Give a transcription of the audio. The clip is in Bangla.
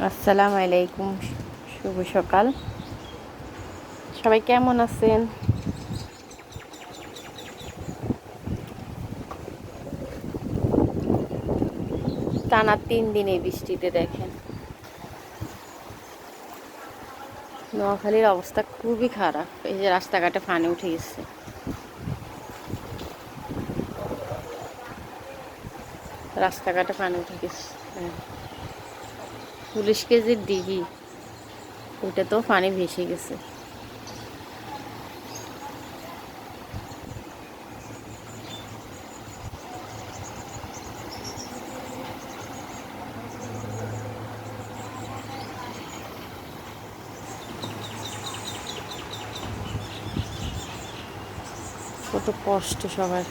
আসসালামু আলাইকুম, শুভ সকাল। সবাই কেমন আছেন? টানা 3 দিন এই বৃষ্টিতে দেখেন নোয়াখালীর অবস্থা খুবই খারাপ। এই যে রাস্তাঘাটে পানি উঠে গেছে, রাস্তাঘাটে পানি উঠে গেছে। হ্যাঁ, 40 কেজির ডিগি, ওইটা তো পানি ভেসে গেছে। কত কষ্ট সবার।